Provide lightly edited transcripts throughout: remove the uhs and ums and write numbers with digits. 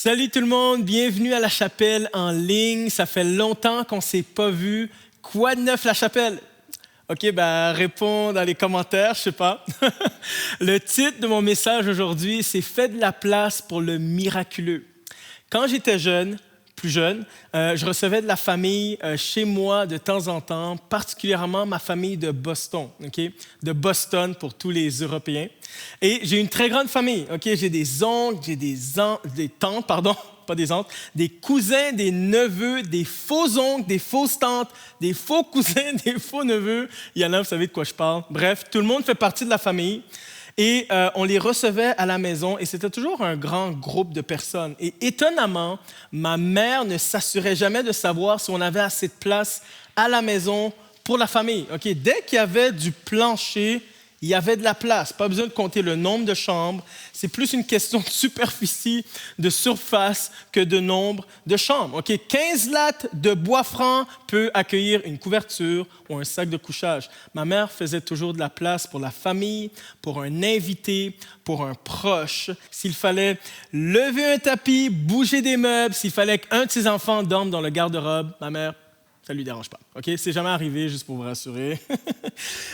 Salut tout le monde, bienvenue à la chapelle en ligne. Ça fait longtemps qu'on ne s'est pas vu. Quoi de neuf la chapelle? OK, réponds dans les commentaires, je sais pas. Le titre de mon message aujourd'hui, c'est « Fais de la place pour le miraculeux ». Quand j'étais plus jeune, je recevais de la famille chez moi de temps en temps, particulièrement ma famille de Boston, okay? De Boston pour tous les Européens. Et j'ai une très grande famille, okay? J'ai des oncles, j'ai des tantes, pas des oncles, des cousins, des neveux, des faux oncles, des fausses tantes, des faux cousins, des faux neveux. Il y en a, vous savez de quoi je parle. Bref, tout le monde fait partie de la famille. Et on les recevait à la maison et c'était toujours un grand groupe de personnes. Et étonnamment, ma mère ne s'assurait jamais de savoir si on avait assez de place à la maison pour la famille. Okay? Dès qu'il y avait du plancher, il y avait de la place. Pas besoin de compter le nombre de chambres. C'est plus une question de superficie, de surface que de nombre de chambres. Okay? 15 lattes de bois franc peut accueillir une couverture ou un sac de couchage. Ma mère faisait toujours de la place pour la famille, pour un invité, pour un proche. S'il fallait lever un tapis, bouger des meubles, s'il fallait qu'un de ses enfants dorme dans le garde-robe, ma mère, ça ne lui dérange pas. Okay? C'est jamais arrivé, juste pour vous rassurer.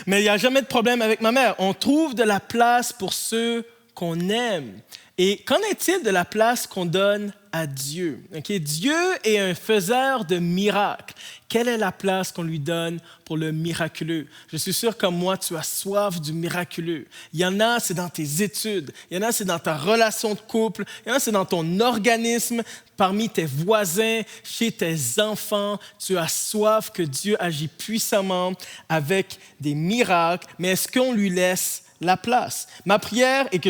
Mais il n'y a jamais de problème avec ma mère. On trouve de la place pour ceux qu'on aime. Et qu'en est-il de la place qu'on donne à Dieu? Okay? Dieu est un faiseur de miracles. Quelle est la place qu'on lui donne pour le miraculeux? Je suis sûr comme moi, tu as soif du miraculeux. Il y en a, c'est dans tes études. Il y en a, c'est dans ta relation de couple. Il y en a, c'est dans ton organisme, parmi tes voisins, chez tes enfants. Tu as soif que Dieu agisse puissamment avec des miracles. Mais est-ce qu'on lui laisse la place? Ma prière est que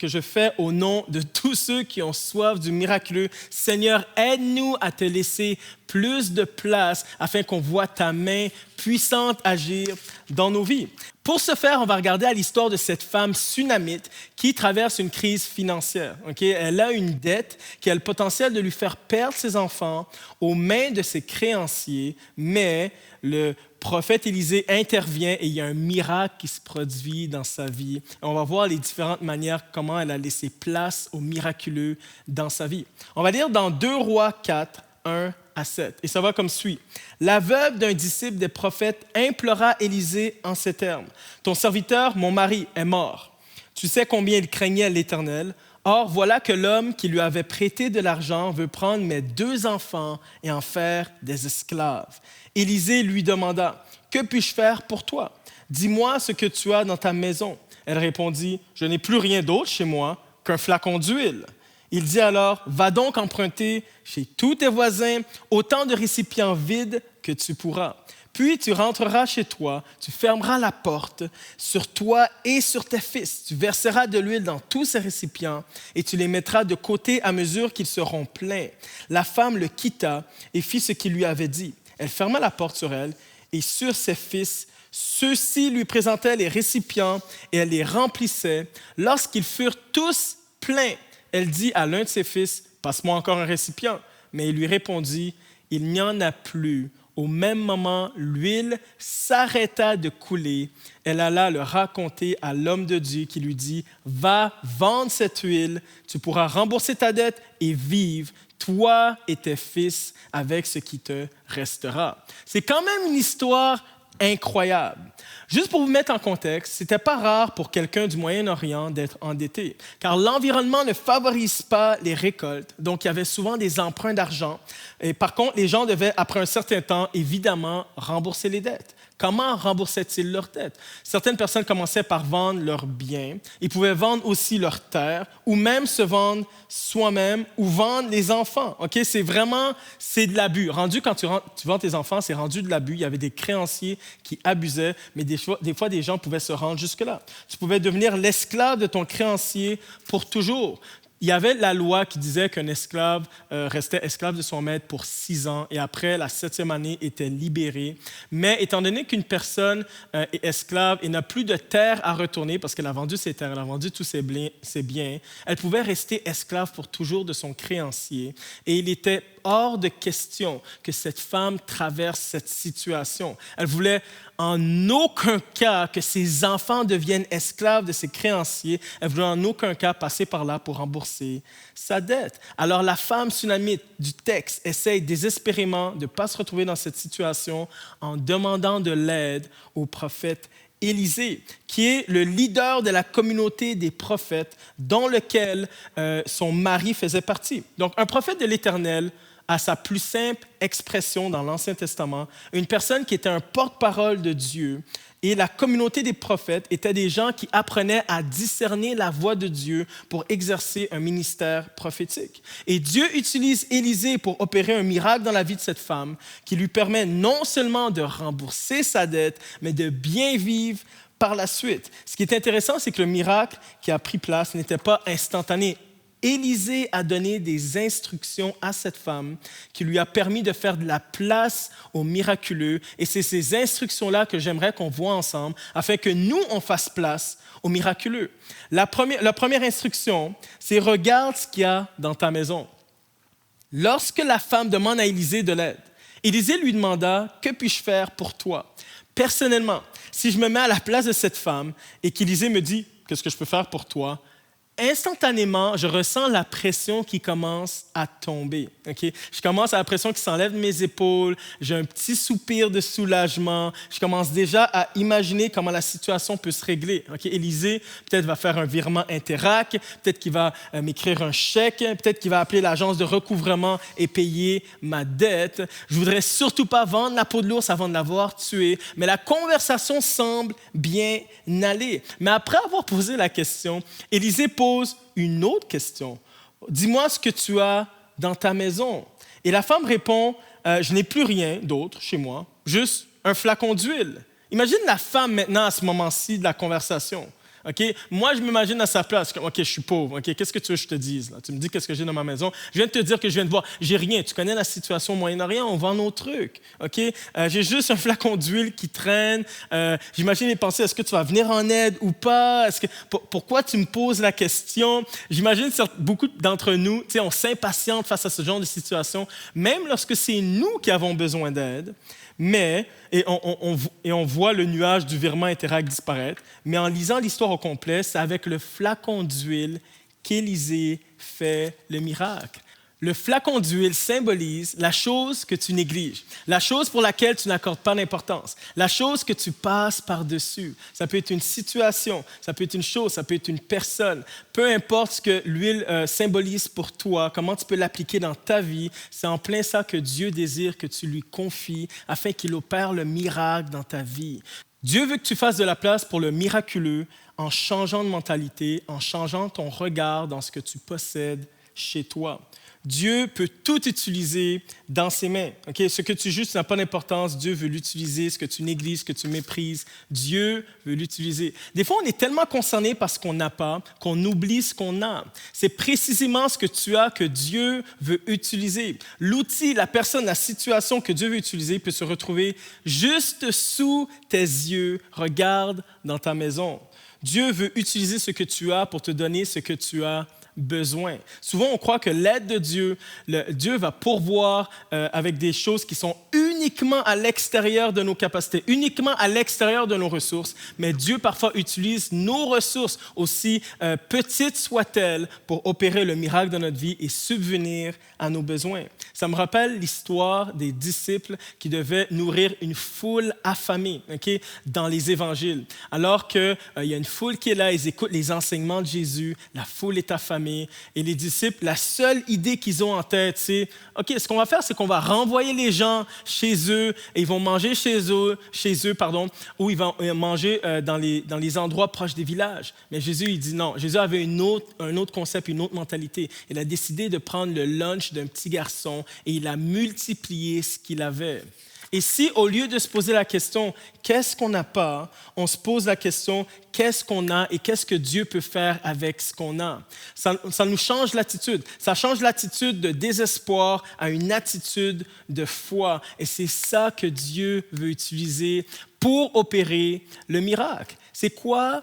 je fais au nom de tous ceux qui ont soif du miraculeux. Seigneur, aide-nous à te laisser plus de place afin qu'on voit ta main puissante agir dans nos vies. Pour ce faire, on va regarder à l'histoire de cette femme sunamite qui traverse une crise financière. Okay? Elle a une dette qui a le potentiel de lui faire perdre ses enfants aux mains de ses créanciers, mais le prophète Élisée intervient et il y a un miracle qui se produit dans sa vie. On va voir les différentes manières comment elle a laissé place au miraculeux dans sa vie. On va lire dans 2 Rois 4, 1 à 7. Et ça va comme suit. La veuve d'un disciple des prophètes implora Élisée en ces termes. « Ton serviteur, mon mari, est mort. Tu sais combien il craignait l'Éternel. Or, voilà que l'homme qui lui avait prêté de l'argent veut prendre mes 2 enfants et en faire des esclaves. » Élisée lui demanda, « Que puis-je faire pour toi? Dis-moi ce que tu as dans ta maison. » Elle répondit, « Je n'ai plus rien d'autre chez moi qu'un flacon d'huile. » Il dit alors, « Va donc emprunter chez tous tes voisins autant de récipients vides que tu pourras. Puis tu rentreras chez toi, tu fermeras la porte sur toi et sur tes fils. Tu verseras de l'huile dans tous ces récipients et tu les mettras de côté à mesure qu'ils seront pleins. » La femme le quitta et fit ce qu'il lui avait dit. Elle ferma la porte sur elle et sur ses fils. Ceux-ci lui présentaient les récipients et elle les remplissait. Lorsqu'ils furent tous pleins, elle dit à l'un de ses fils, « Passe-moi encore un récipient. » Mais il lui répondit, « Il n'y en a plus. » Au même moment, l'huile s'arrêta de couler. Elle alla le raconter à l'homme de Dieu qui lui dit, « Va vendre cette huile, tu pourras rembourser ta dette et vivre, toi et tes fils, avec ce qui te restera. » C'est quand même une histoire incroyable. Juste pour vous mettre en contexte, ce n'était pas rare pour quelqu'un du Moyen-Orient d'être endetté, car l'environnement ne favorise pas les récoltes, donc il y avait souvent des emprunts d'argent. Et par contre, les gens devaient, après un certain temps, évidemment, rembourser les dettes. Comment remboursaient-ils leurs dettes? Certaines personnes commençaient par vendre leurs biens. Ils pouvaient vendre aussi leurs terres ou même se vendre soi-même ou vendre les enfants. Okay? C'est de l'abus. Rendu quand tu vends tes enfants, c'est rendu de l'abus. Il y avait des créanciers qui abusaient, mais des fois, des gens pouvaient se rendre jusque-là. Tu pouvais devenir l'esclave de ton créancier pour toujours. Il y avait la loi qui disait qu'un esclave restait esclave de son maître pour 6 ans et après, la 7e année, était libéré. Mais étant donné qu'une personne est esclave et n'a plus de terre à retourner parce qu'elle a vendu ses terres, elle a vendu tous ses biens, elle pouvait rester esclave pour toujours de son créancier. Et il était hors de question que cette femme traverse cette situation. Elle voulait en aucun cas que ses enfants deviennent esclaves de ses créanciers. Elle voulait en aucun cas passer par là pour rembourser rembourser sa dette. Alors la femme sunamite du texte essaye désespérément de ne pas se retrouver dans cette situation en demandant de l'aide au prophète Élisée, qui est le leader de la communauté des prophètes dont lequel son mari faisait partie. Donc un prophète de l'Éternel, à sa plus simple expression dans l'Ancien Testament, une personne qui était un porte-parole de Dieu. Et la communauté des prophètes étaient des gens qui apprenaient à discerner la voix de Dieu pour exercer un ministère prophétique. Et Dieu utilise Élisée pour opérer un miracle dans la vie de cette femme qui lui permet non seulement de rembourser sa dette, mais de bien vivre par la suite. Ce qui est intéressant, c'est que le miracle qui a pris place n'était pas instantané. Élisée a donné des instructions à cette femme qui lui a permis de faire de la place au miraculeux. Et c'est ces instructions-là que j'aimerais qu'on voit ensemble afin que nous, on fasse place au miraculeux. La première instruction, c'est « Regarde ce qu'il y a dans ta maison ». Lorsque la femme demande à Élisée de l'aide, Élisée lui demanda « Que puis-je faire pour toi ?» Personnellement, si je me mets à la place de cette femme et qu'Élisée me dit « Qu'est-ce que je peux faire pour toi ?» Instantanément, je ressens la pression qui commence à tomber. Okay? Je commence à la pression qui s'enlève de mes épaules, j'ai un petit soupir de soulagement, je commence déjà à imaginer comment la situation peut se régler. Okay? Élisée, peut-être va faire un virement Interac, peut-être qu'il va m'écrire un chèque, peut-être qu'il va appeler l'agence de recouvrement et payer ma dette. Je ne voudrais surtout pas vendre la peau de l'ours avant de l'avoir tué, mais la conversation semble bien aller. Mais après avoir posé la question, Élisée pose une autre question. Dis-moi ce que tu as dans ta maison. Et la femme répond, je n'ai plus rien d'autre chez moi, juste un flacon d'huile. Imagine la femme maintenant à ce moment-ci de la conversation. Okay? Moi, je m'imagine à sa place. OK, je suis pauvre. Okay? Qu'est-ce que tu veux que je te dise? Là? Tu me dis qu'est-ce que j'ai dans ma maison. Je viens de te dire que je viens de voir. J'ai rien. Tu connais la situation au Moyen-Orient. On vend nos trucs. Okay? J'ai juste un flacon d'huile qui traîne. J'imagine les pensées. Est-ce que tu vas venir en aide ou pas? Pourquoi tu me poses la question? J'imagine beaucoup d'entre nous, on s'impatiente face à ce genre de situation, même lorsque c'est nous qui avons besoin d'aide. Et on voit le nuage du virement Interac disparaître, mais en lisant l'histoire au complet, c'est avec le flacon d'huile qu'Élisée fait le miracle. Le flacon d'huile symbolise la chose que tu négliges, la chose pour laquelle tu n'accordes pas d'importance, la chose que tu passes par-dessus. Ça peut être une situation, ça peut être une chose, ça peut être une personne. Peu importe ce que l'huile symbolise pour toi, comment tu peux l'appliquer dans ta vie, c'est en plein ça que Dieu désire que tu lui confies afin qu'il opère le miracle dans ta vie. Dieu veut que tu fasses de la place pour le miraculeux en changeant de mentalité, en changeant ton regard dans ce que tu possèdes chez toi. Dieu peut tout utiliser dans ses mains. Okay? Ce que tu juges, ça n'a pas d'importance. Dieu veut l'utiliser. Ce que tu négliges, ce que tu méprises, Dieu veut l'utiliser. Des fois, on est tellement concerné par ce qu'on n'a pas qu'on oublie ce qu'on a. C'est précisément ce que tu as que Dieu veut utiliser. L'outil, la personne, la situation que Dieu veut utiliser peut se retrouver juste sous tes yeux. Regarde dans ta maison. Dieu veut utiliser ce que tu as pour te donner ce que tu as besoin. Souvent, on croit que l'aide de Dieu, Dieu va pourvoir avec des choses qui sont uniquement à l'extérieur de nos capacités, uniquement à l'extérieur de nos ressources, mais Dieu parfois utilise nos ressources, aussi petites soient-elles, pour opérer le miracle de notre vie et subvenir à nos besoins. Ça me rappelle l'histoire des disciples qui devaient nourrir une foule affamée, okay, dans les évangiles. Alors qu'il y a une foule qui est là, ils écoutent les enseignements de Jésus, la foule est affamée, et les disciples, la seule idée qu'ils ont en tête, c'est « OK, ce qu'on va faire, c'est qu'on va renvoyer les gens chez eux, et ils vont manger chez eux, ou ils vont manger dans les endroits proches des villages. » Mais Jésus, il dit non. Jésus avait un autre concept, une autre mentalité. Il a décidé de prendre le lunch d'un petit garçon et il a multiplié ce qu'il avait. Et si, au lieu de se poser la question « qu'est-ce qu'on n'a pas ?», on se pose la question « qu'est-ce qu'on a et qu'est-ce que Dieu peut faire avec ce qu'on a ?» Ça nous change l'attitude. Ça change l'attitude de désespoir à une attitude de foi. Et c'est ça que Dieu veut utiliser pour opérer le miracle. C'est quoi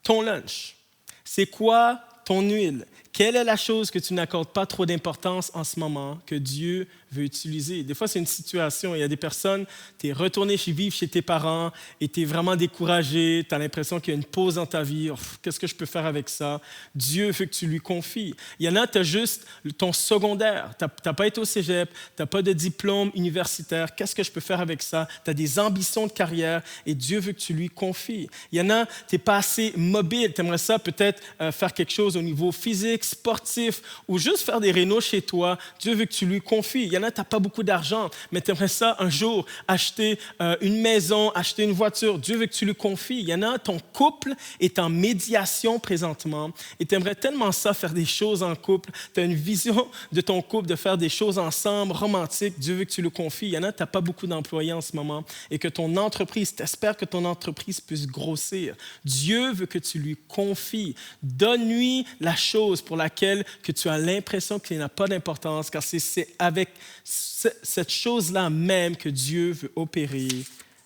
ton lunch? C'est quoi ton huile? Quelle est la chose que tu n'accordes pas trop d'importance en ce moment que Dieu veut utiliser? Des fois, c'est une situation. Il y a des personnes, tu es retourné vivre chez tes parents et tu es vraiment découragé. Tu as l'impression qu'il y a une pause dans ta vie. Oh, qu'est-ce que je peux faire avec ça? Dieu veut que tu lui confies. Il y en a, tu as juste ton secondaire. Tu n'as pas été au cégep, tu n'as pas de diplôme universitaire. Qu'est-ce que je peux faire avec ça? Tu as des ambitions de carrière et Dieu veut que tu lui confies. Il y en a, tu n'es pas assez mobile. Tu aimerais ça peut-être faire quelque chose au niveau physique, sportif ou juste faire des rénaux chez toi. Dieu veut que tu lui confies. Il y en a, tu n'as pas beaucoup d'argent, mais tu aimerais ça un jour acheter une maison, acheter une voiture. Dieu veut que tu lui confies. Il y en a, ton couple est en médiation présentement et tu aimerais tellement ça, faire des choses en couple. Tu as une vision de ton couple, de faire des choses ensemble, romantiques. Dieu veut que tu le confies. Il y en a, tu n'as pas beaucoup d'employés en ce moment et que ton entreprise, tu espères que ton entreprise puisse grossir. Dieu veut que tu lui confies. Donne-lui la chose pour laquelle que tu as l'impression qu'il n'a pas d'importance, car c'est avec cette chose-là même que Dieu veut opérer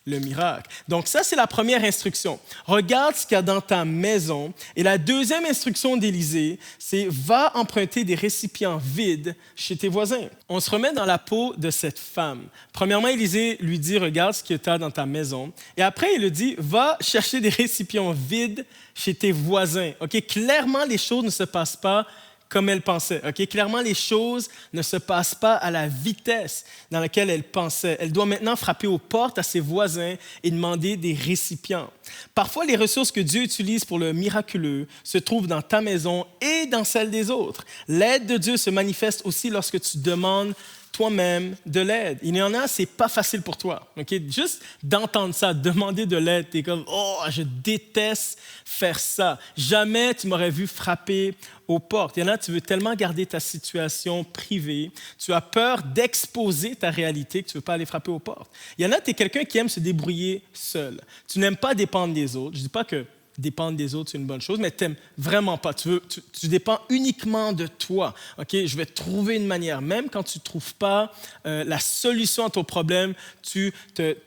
le miracle. Donc ça, c'est la première instruction. Regarde ce qu'il y a dans ta maison. Et la deuxième instruction d'Élisée, c'est va emprunter des récipients vides chez tes voisins. On se remet dans la peau de cette femme. Premièrement, Élisée lui dit, regarde ce qu'il y a dans ta maison. Et après, il lui dit, va chercher des récipients vides chez tes voisins. OK? Clairement, les choses ne se passent pas comme elle pensait. Okay? Clairement, les choses ne se passent pas à la vitesse dans laquelle elle pensait. Elle doit maintenant frapper aux portes à ses voisins et demander des récipients. Parfois, les ressources que Dieu utilise pour le miraculeux se trouvent dans ta maison et dans celle des autres. L'aide de Dieu se manifeste aussi lorsque tu demandes toi-même de l'aide. Il y en a, c'est pas facile pour toi. Okay? Juste d'entendre ça, demander de l'aide, tu es comme « Oh, je déteste faire ça. Jamais tu m'aurais vu frapper aux portes. » Il y en a, tu veux tellement garder ta situation privée, tu as peur d'exposer ta réalité que tu ne veux pas aller frapper aux portes. Il y en a, tu es quelqu'un qui aime se débrouiller seul. Tu n'aimes pas dépendre des autres. Je ne dis pas que dépendre des autres, c'est une bonne chose, mais tu n'aimes vraiment pas. Tu dépends uniquement de toi. Okay? Je vais trouver une manière. Même quand tu ne trouves pas la solution à ton problème, tu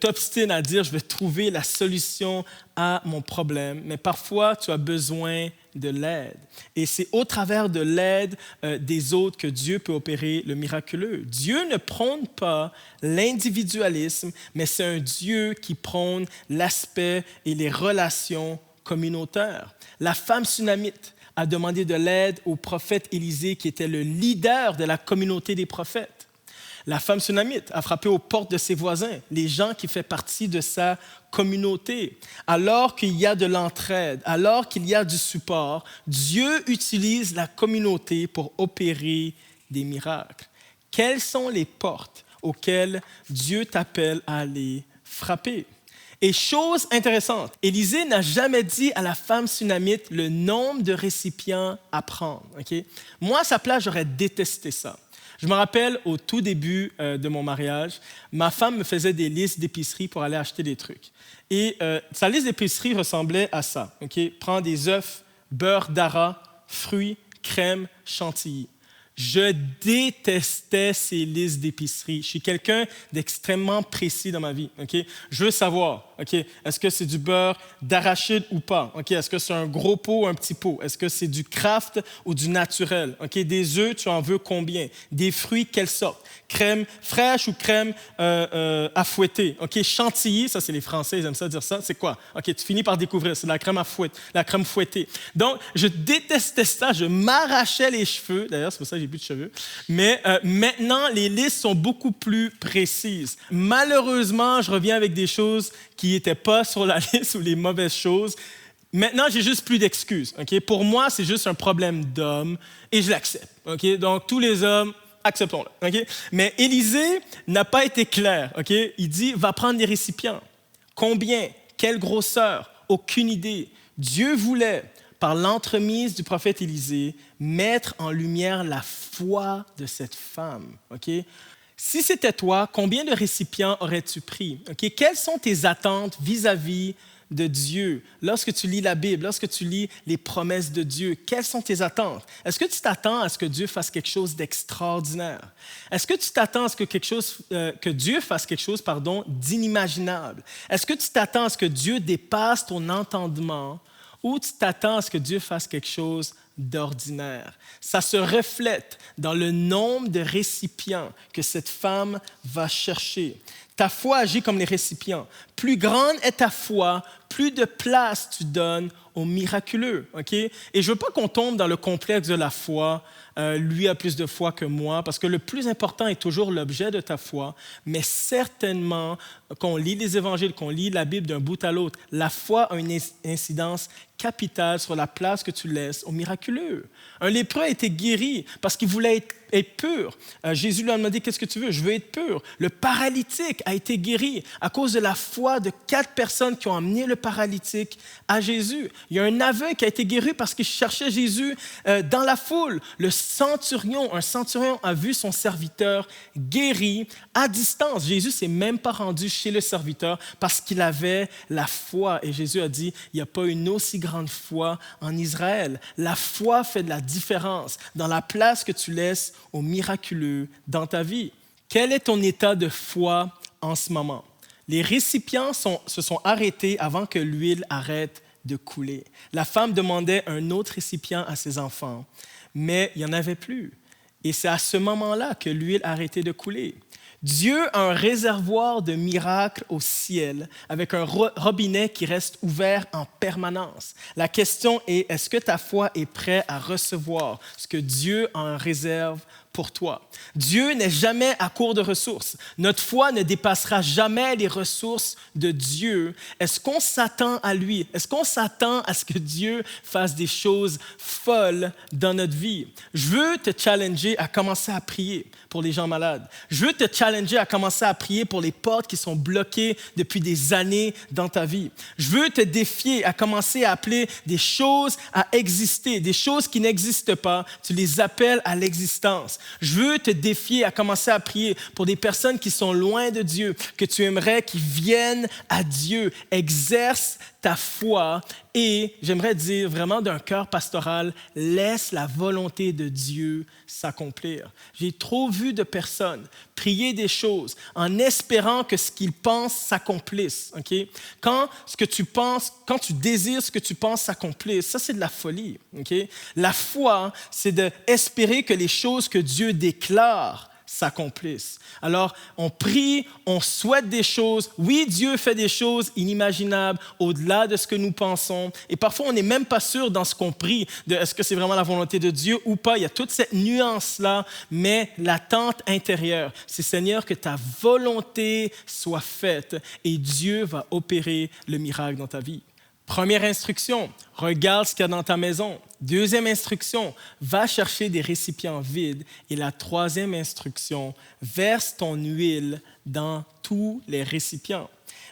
t'obstines à dire, je vais trouver la solution à mon problème. Mais parfois, tu as besoin de l'aide. Et c'est au travers de l'aide des autres que Dieu peut opérer le miraculeux. Dieu ne prône pas l'individualisme, mais c'est un Dieu qui prône l'aspect et les relations communautaire. La femme sunamite a demandé de l'aide au prophète Élisée, qui était le leader de la communauté des prophètes. La femme sunamite a frappé aux portes de ses voisins, les gens qui font partie de sa communauté. Alors qu'il y a de l'entraide, alors qu'il y a du support, Dieu utilise la communauté pour opérer des miracles. Quelles sont les portes auxquelles Dieu t'appelle à aller frapper? Et chose intéressante, Élisée n'a jamais dit à la femme sunamite le nombre de récipients à prendre. Okay? Moi, à sa place, j'aurais détesté ça. Je me rappelle, au tout début de mon mariage, ma femme me faisait des listes d'épicerie pour aller acheter des trucs. Et sa liste d'épicerie ressemblait à ça. Okay? Prends des œufs, beurre d'ara, fruits, crème, chantilly. Je détestais ces listes d'épicerie. Je suis quelqu'un d'extrêmement précis dans ma vie. Okay? Je veux savoir, okay, est-ce que c'est du beurre d'arachide ou pas? Okay? Est-ce que c'est un gros pot ou un petit pot? Est-ce que c'est du Kraft ou du naturel? Okay? Des œufs, tu en veux combien? Des fruits, quelle sorte? Crème fraîche ou crème à fouetter? Okay? Chantilly, ça c'est les Français, ils aiment ça dire ça. C'est quoi? Okay, tu finis par découvrir, c'est la crème la crème fouettée. Donc, je détestais ça, je m'arrachais les cheveux. D'ailleurs, c'est pour ça que j'ai plus de cheveux. Mais maintenant, les listes sont beaucoup plus précises. Malheureusement, je reviens avec des choses qui n'étaient pas sur la liste ou les mauvaises choses. Maintenant, j'ai juste plus d'excuses. Okay? Pour moi, c'est juste un problème d'homme et je l'accepte. Okay? Donc, tous les hommes, acceptons-le. Okay? Mais Élisée n'a pas été clair. Okay? Il dit, va prendre des récipients. Combien? Quelle grosseur? Aucune idée. Dieu voulait, par l'entremise du prophète Élisée, mettre en lumière la foi de cette femme. Okay? Si c'était toi, combien de récipients aurais-tu pris? Okay? Quelles sont tes attentes vis-à-vis de Dieu? Lorsque tu lis la Bible, lorsque tu lis les promesses de Dieu, quelles sont tes attentes? Est-ce que tu t'attends à ce que Dieu fasse quelque chose d'extraordinaire? Est-ce que tu t'attends à ce que Dieu fasse quelque chose, d'inimaginable? Est-ce que tu t'attends à ce que Dieu dépasse ton entendement? ou tu t'attends à ce que Dieu fasse quelque chose d'ordinaire. Ça se reflète dans le nombre de récipients que cette femme va chercher. Ta foi agit comme les récipients. Plus grande est ta foi, plus de place tu donnes au miraculeux. Okay? Et je ne veux pas qu'on tombe dans le complexe de la foi. Lui a plus de foi que moi, parce que le plus important est toujours l'objet de ta foi, mais certainement, qu'on lit les évangiles, qu'on lit la Bible d'un bout à l'autre, la foi a une incidence capitale sur la place que tu laisses au miraculeux. Un lépreux a été guéri parce qu'il voulait être pur. Jésus lui a demandé, qu'est-ce que tu veux? Je veux être pur. Le paralytique a été guéri à cause de la foi de 4 personnes qui ont amené le paralytique à Jésus. Il y a un aveugle qui a été guéri parce qu'il cherchait Jésus dans la foule. Un centurion a vu son serviteur guéri à distance. Jésus ne s'est même pas rendu chez le serviteur parce qu'il avait la foi. Et Jésus a dit, il n'y a pas une aussi grande foi en Israël. La foi fait de la différence dans la place que tu laisses au miraculeux dans ta vie. Quel est ton état de foi en ce moment? Les récipients se sont arrêtés avant que l'huile arrête de couler. La femme demandait un autre récipient à ses enfants, mais il n'y en avait plus. Et c'est à ce moment-là que l'huile a arrêté de couler. Dieu a un réservoir de miracles au ciel avec un robinet qui reste ouvert en permanence. La question est, est-ce que ta foi est prête à recevoir ce que Dieu en réserve pour toi? Dieu n'est jamais à court de ressources. Notre foi ne dépassera jamais les ressources de Dieu. Est-ce qu'on s'attend à lui? Est-ce qu'on s'attend à ce que Dieu fasse des choses folles dans notre vie? Je veux te challenger à commencer à prier pour les gens malades. Je veux te challenger à commencer à prier pour les portes qui sont bloquées depuis des années dans ta vie. Je veux te défier à commencer à appeler des choses à exister, des choses qui n'existent pas, tu les appelles à l'existence. Je veux te défier à commencer à prier pour des personnes qui sont loin de Dieu, que tu aimerais qu'ils viennent à Dieu. Exerce ta foi et, j'aimerais dire vraiment d'un cœur pastoral, laisse la volonté de Dieu s'accomplir. J'ai trop vu de personnes prier des choses en espérant que ce qu'ils pensent s'accomplisse. Okay? Quand tu désires ce que tu penses s'accomplisse, ça c'est de la folie. Okay? La foi, c'est d'espérer que les choses que Dieu déclare s'accomplissent. Alors, on prie, on souhaite des choses. Oui, Dieu fait des choses inimaginables au-delà de ce que nous pensons. Et parfois, on n'est même pas sûr dans ce qu'on prie, de est-ce que c'est vraiment la volonté de Dieu ou pas. Il y a toute cette nuance-là, mais l'attente intérieure, c'est Seigneur, que ta volonté soit faite et Dieu va opérer le miracle dans ta vie. Première instruction, regarde ce qu'il y a dans ta maison. Deuxième instruction, va chercher des récipients vides. Et la troisième instruction, verse ton huile dans tous les récipients.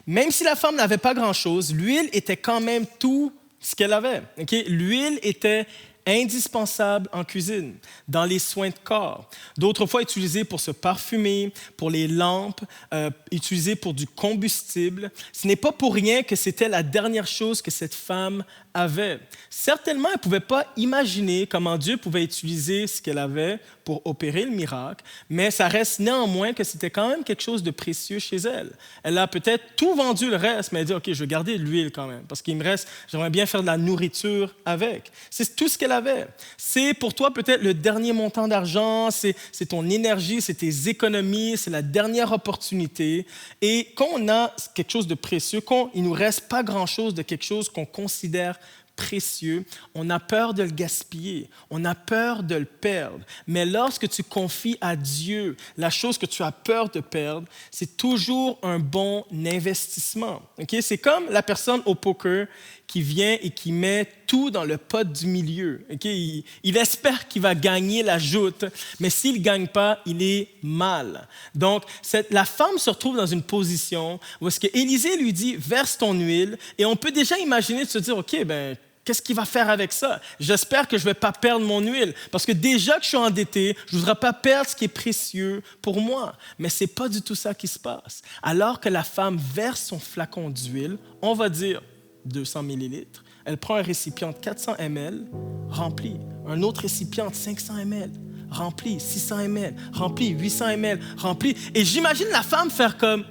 Même si la femme n'avait pas grand-chose, l'huile était quand même tout ce qu'elle avait. Okay? L'huile était indispensable en cuisine, dans les soins de corps. D'autres fois utilisée pour se parfumer, pour les lampes, utilisée pour du combustible. Ce n'est pas pour rien que c'était la dernière chose que cette femme avait. Certainement, elle ne pouvait pas imaginer comment Dieu pouvait utiliser ce qu'elle avait pour opérer le miracle, mais ça reste néanmoins que c'était quand même quelque chose de précieux chez elle. Elle a peut-être tout vendu le reste, mais elle a dit, OK, je vais garder l'huile quand même, parce qu'il me reste, j'aimerais bien faire de la nourriture avec. C'est tout ce qu'elle avait. C'est pour toi peut-être le dernier montant d'argent, c'est ton énergie, c'est tes économies, c'est la dernière opportunité. Et quand on a quelque chose de précieux, quand il ne nous reste pas grand-chose de quelque chose qu'on considère précieux, on a peur de le gaspiller, on a peur de le perdre. Mais lorsque tu confies à Dieu la chose que tu as peur de perdre, c'est toujours un bon investissement. Okay? C'est comme la personne au poker qui vient et qui met tout dans le pot du milieu. Okay? Il espère qu'il va gagner la joute, mais s'il ne gagne pas, il est mal. Donc, la femme se retrouve dans une position où est-ce que Élisée lui dit « verse ton huile » et on peut déjà imaginer de se dire « OK, ben qu'est-ce qu'il va faire avec ça? J'espère que je ne vais pas perdre mon huile parce que déjà que je suis endetté, je ne voudrais pas perdre ce qui est précieux pour moi. » Mais ce n'est pas du tout ça qui se passe. Alors que la femme verse son flacon d'huile, on va dire 200 millilitres, elle prend un récipient de 400 ml, rempli. Un autre récipient de 500 ml, rempli. 600 ml, rempli. 800 ml, rempli. Et j'imagine la femme faire comme,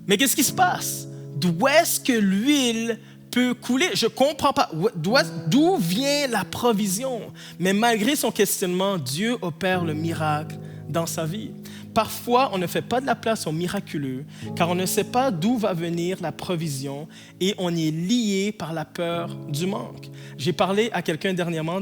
mais qu'est-ce qui se passe? D'où est-ce que l'huile peut couler. Je ne comprends pas. D'où vient la provision? Mais malgré son questionnement, Dieu opère le miracle dans sa vie. Parfois, on ne fait pas de la place au miraculeux, car on ne sait pas d'où va venir la provision et on est lié par la peur du manque. J'ai parlé à quelqu'un dernièrement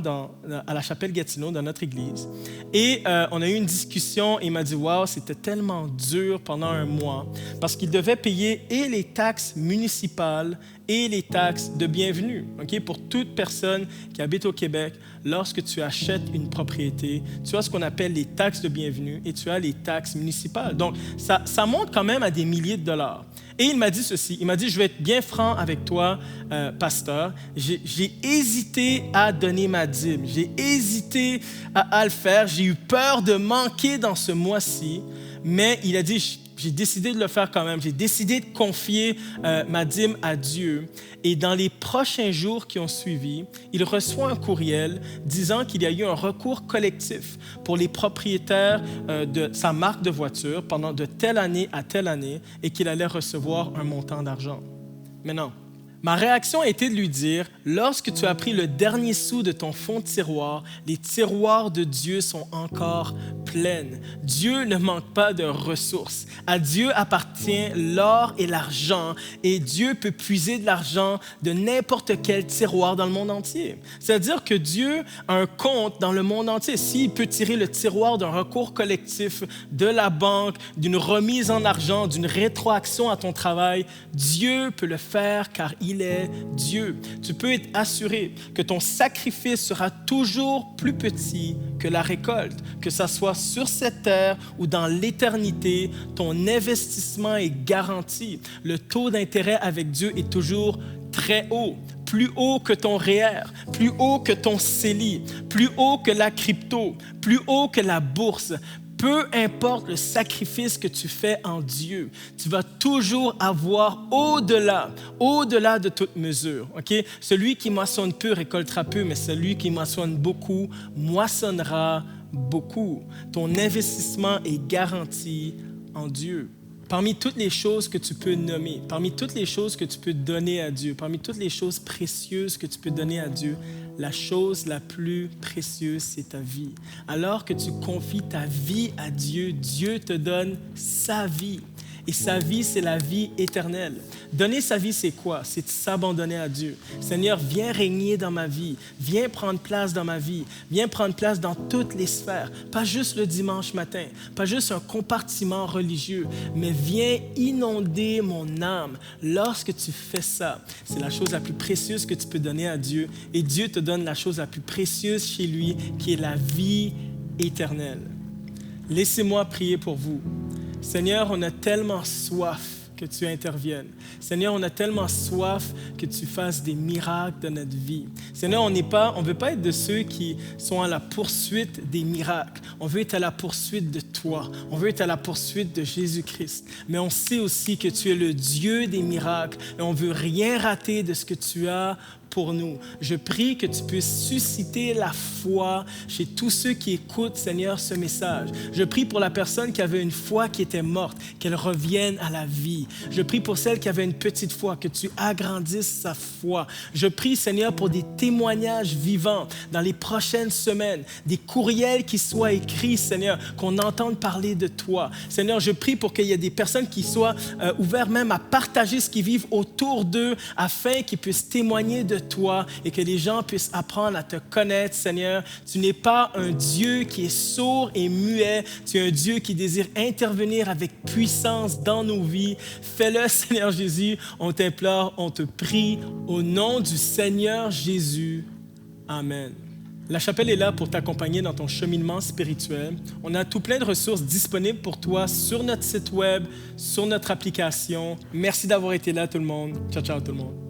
à la chapelle Gatineau, dans notre église, et on a eu une discussion et il m'a dit « Wow, c'était tellement dur pendant un mois, parce qu'il devait payer et les taxes municipales et les taxes de bienvenue. Okay? Pour toute personne qui habite au Québec, lorsque tu achètes une propriété, tu as ce qu'on appelle les taxes de bienvenue et tu as les taxes municipales. Donc, ça monte quand même à des milliers de dollars. Et il m'a dit ceci, il m'a dit, je vais être bien franc avec toi, pasteur, j'ai hésité à donner ma dîme, j'ai hésité à le faire, j'ai eu peur de manquer dans ce mois-ci, mais il a dit, j'ai décidé de le faire quand même. J'ai décidé de confier ma dîme à Dieu. Et dans les prochains jours qui ont suivi, il reçoit un courriel disant qu'il y a eu un recours collectif pour les propriétaires de sa marque de voiture pendant de telle année à telle année et qu'il allait recevoir un montant d'argent. Mais non. Ma réaction a été de lui dire, lorsque tu as pris le dernier sou de ton fond de tiroir, les tiroirs de Dieu sont encore pleines. Dieu ne manque pas de ressources. À Dieu appartient l'or et l'argent et Dieu peut puiser de l'argent de n'importe quel tiroir dans le monde entier. C'est-à-dire que Dieu a un compte dans le monde entier. S'il peut tirer le tiroir d'un recours collectif, de la banque, d'une remise en argent, d'une rétroaction à ton travail, Dieu peut le faire car il est Dieu. Tu peux être assuré que ton sacrifice sera toujours plus petit que la récolte, que ça soit sur cette terre ou dans l'éternité, ton investissement est garanti. Le taux d'intérêt avec Dieu est toujours très haut, plus haut que ton REER, plus haut que ton CELI, plus haut que la crypto, plus haut que la bourse. Peu importe le sacrifice que tu fais en Dieu, tu vas toujours avoir au-delà de toute mesure. Okay? Celui qui moissonne peu récoltera peu, mais celui qui moissonne beaucoup moissonnera beaucoup. Ton investissement est garanti en Dieu. Parmi toutes les choses que tu peux nommer, parmi toutes les choses que tu peux donner à Dieu, parmi toutes les choses précieuses que tu peux donner à Dieu, la chose la plus précieuse, c'est ta vie. Alors que tu confies ta vie à Dieu, Dieu te donne sa vie. Et sa vie, c'est la vie éternelle. Donner sa vie, c'est quoi? C'est de s'abandonner à Dieu. Seigneur, viens régner dans ma vie. Viens prendre place dans ma vie. Viens prendre place dans toutes les sphères. Pas juste le dimanche matin. Pas juste un compartiment religieux. Mais viens inonder mon âme. Lorsque tu fais ça, c'est la chose la plus précieuse que tu peux donner à Dieu. Et Dieu te donne la chose la plus précieuse chez lui, qui est la vie éternelle. Laissez-moi prier pour vous. Seigneur, on a tellement soif que tu interviennes. Seigneur, on a tellement soif que tu fasses des miracles dans notre vie. Seigneur, on ne veut pas être de ceux qui sont à la poursuite des miracles. On veut être à la poursuite de toi. On veut être à la poursuite de Jésus-Christ. Mais on sait aussi que tu es le Dieu des miracles et on ne veut rien rater de ce que tu as pour nous. Je prie que tu puisses susciter la foi chez tous ceux qui écoutent, Seigneur, ce message. Je prie pour la personne qui avait une foi qui était morte, qu'elle revienne à la vie. Je prie pour celle qui avait une petite foi, que tu agrandisses sa foi. Je prie, Seigneur, pour des témoignages vivants dans les prochaines semaines, des courriels qui soient écrits, Seigneur, qu'on entende parler de toi. Seigneur, je prie pour qu'il y ait des personnes qui soient ouvertes même à partager ce qu'ils vivent autour d'eux afin qu'ils puissent témoigner de toi et que les gens puissent apprendre à te connaître, Seigneur. Tu n'es pas un Dieu qui est sourd et muet. Tu es un Dieu qui désire intervenir avec puissance dans nos vies. Fais-le, Seigneur Jésus. On t'implore, on te prie au nom du Seigneur Jésus. Amen. La chapelle est là pour t'accompagner dans ton cheminement spirituel. On a tout plein de ressources disponibles pour toi sur notre site web, sur notre application. Merci d'avoir été là, tout le monde. Ciao, ciao, tout le monde.